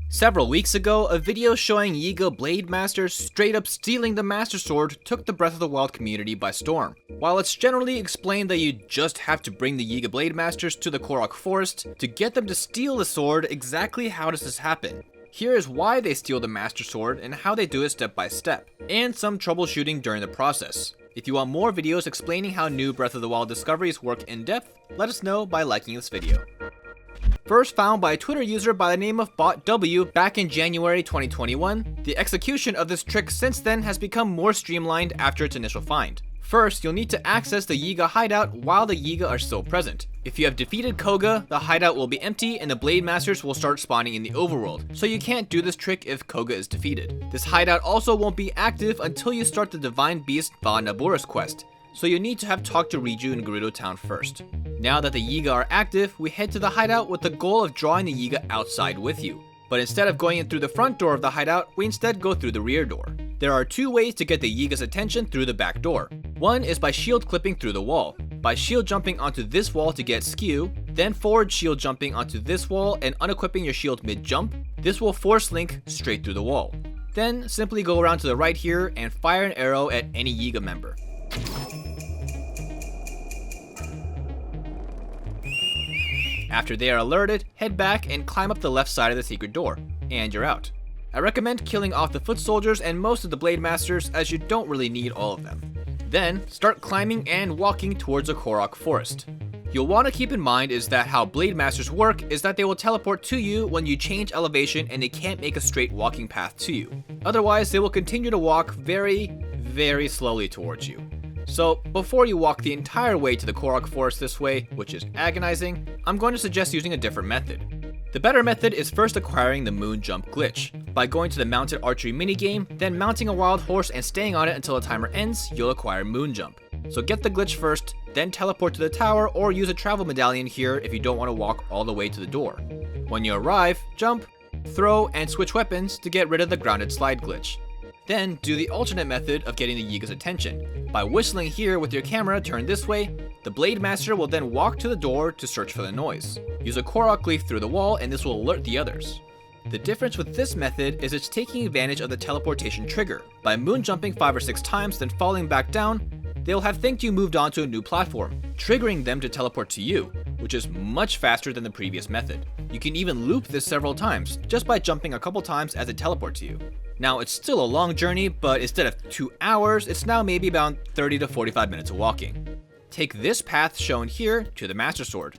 Several weeks ago, a video showing Yiga Blademaster straight up stealing the Master Sword took the Breath of the Wild community by storm. While it's generally explained that you just have to bring the Yiga Blademasters to the Korok Forest to get them to steal the sword, exactly how does this happen? Here is why they steal the Master Sword and how they do it step by step, and some troubleshooting during the process. If you want more videos explaining how new Breath of the Wild discoveries work in depth, let us know by liking this video. First found by a Twitter user by the name of BOTW back in January 2021, the execution of this trick since then has become more streamlined after its initial find. First, you'll need to access the Yiga hideout while the Yiga are still present. If you have defeated Koga, the hideout will be empty and the Blademasters will start spawning in the overworld, so you can't do this trick if Koga is defeated. This hideout also won't be active until you start the Divine Beast Va Naboris quest, so you need to have talked to Riju in Gerudo Town first. Now that the Yiga are active, we head to the hideout with the goal of drawing the Yiga outside with you. But instead of going in through the front door of the hideout, we instead go through the rear door. There are two ways to get the Yiga's attention through the back door. One is by shield clipping through the wall, by shield jumping onto this wall to get skew, then forward shield jumping onto this wall and unequipping your shield mid-jump. This will force link straight through the wall. Then simply go around to the right here and fire an arrow at any Yiga member. After they are alerted, head back and climb up the left side of the secret door, and you're out. I recommend killing off the foot soldiers and most of the Blademasters as you don't really need all of them. Then, start climbing and walking towards the Korok Forest. You'll want to keep in mind is that how Blademasters work is that they will teleport to you when you change elevation and they can't make a straight walking path to you. Otherwise, they will continue to walk very slowly towards you. So, before you walk the entire way to the Korok Forest this way, which is agonizing, I'm going to suggest using a different method. The better method is first acquiring the Moon Jump glitch. By going to the mounted archery minigame, then mounting a wild horse and staying on it until the timer ends, you'll acquire Moon Jump. So get the glitch first, then teleport to the tower or use a travel medallion here if you don't want to walk all the way to the door. When you arrive, jump, throw, and switch weapons to get rid of the grounded slide glitch. Then do the alternate method of getting the Yiga's attention. By whistling here with your camera turned this way, the Blademaster will then walk to the door to search for the noise. Use a Korok leaf through the wall and this will alert the others. The difference with this method is it's taking advantage of the teleportation trigger. By moon jumping 5 or 6 times then falling back down, they'll have think you moved on to a new platform, triggering them to teleport to you, which is much faster than the previous method. You can even loop this several times, just by jumping a couple times as it teleports to you. Now it's still a long journey, but instead of 2 hours, it's now maybe about 30 to 45 minutes of walking. Take this path shown here to the Master Sword.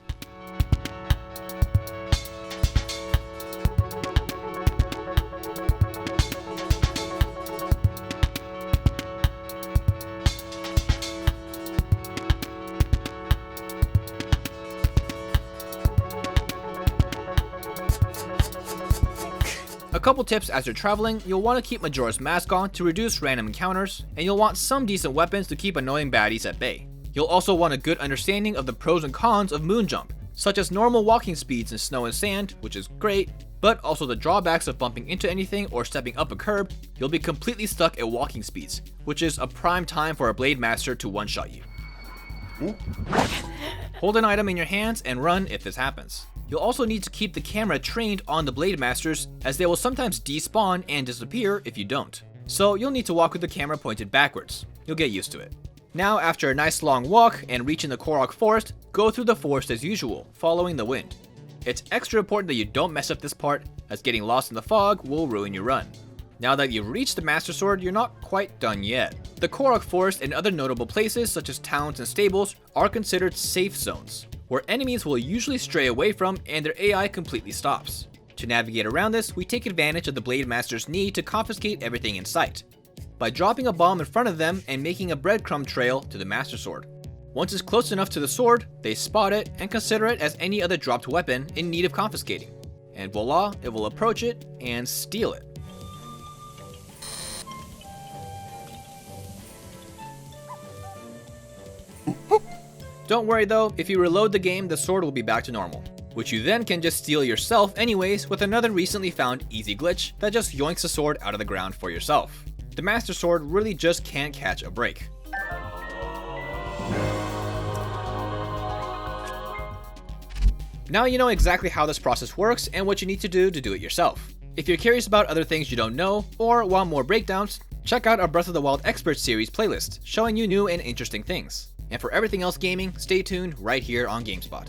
A couple tips as you're traveling, you'll want to keep Majora's Mask on to reduce random encounters, and you'll want some decent weapons to keep annoying baddies at bay. You'll also want a good understanding of the pros and cons of Moon Jump, such as normal walking speeds in snow and sand, which is great, but also the drawbacks of bumping into anything or stepping up a curb. You'll be completely stuck at walking speeds, which is a prime time for a Blademaster to one-shot you. Hold an item in your hands and run if this happens. You'll also need to keep the camera trained on the Blademasters, as they will sometimes despawn and disappear if you don't. So you'll need to walk with the camera pointed backwards. You'll get used to it. Now, after a nice long walk and reaching the Korok Forest, go through the forest as usual, following the wind. It's extra important that you don't mess up this part, as getting lost in the fog will ruin your run. Now that you've reached the Master Sword, you're not quite done yet. The Korok Forest and other notable places such as towns and stables are considered safe zones, where enemies will usually stray away from and their AI completely stops. To navigate around this, we take advantage of the Blademaster's need to confiscate everything in sight, by dropping a bomb in front of them and making a breadcrumb trail to the Master Sword. Once it's close enough to the sword, they spot it and consider it as any other dropped weapon in need of confiscating. And voila, it will approach it and steal it. Don't worry though, if you reload the game, the sword will be back to normal, which you then can just steal yourself anyways with another recently found easy glitch that just yoinks the sword out of the ground for yourself. The Master Sword really just can't catch a break. Now you know exactly how this process works and what you need to do it yourself. If you're curious about other things you don't know, or want more breakdowns, check out our Breath of the Wild Experts series playlist, showing you new and interesting things. And for everything else gaming, stay tuned right here on GameSpot.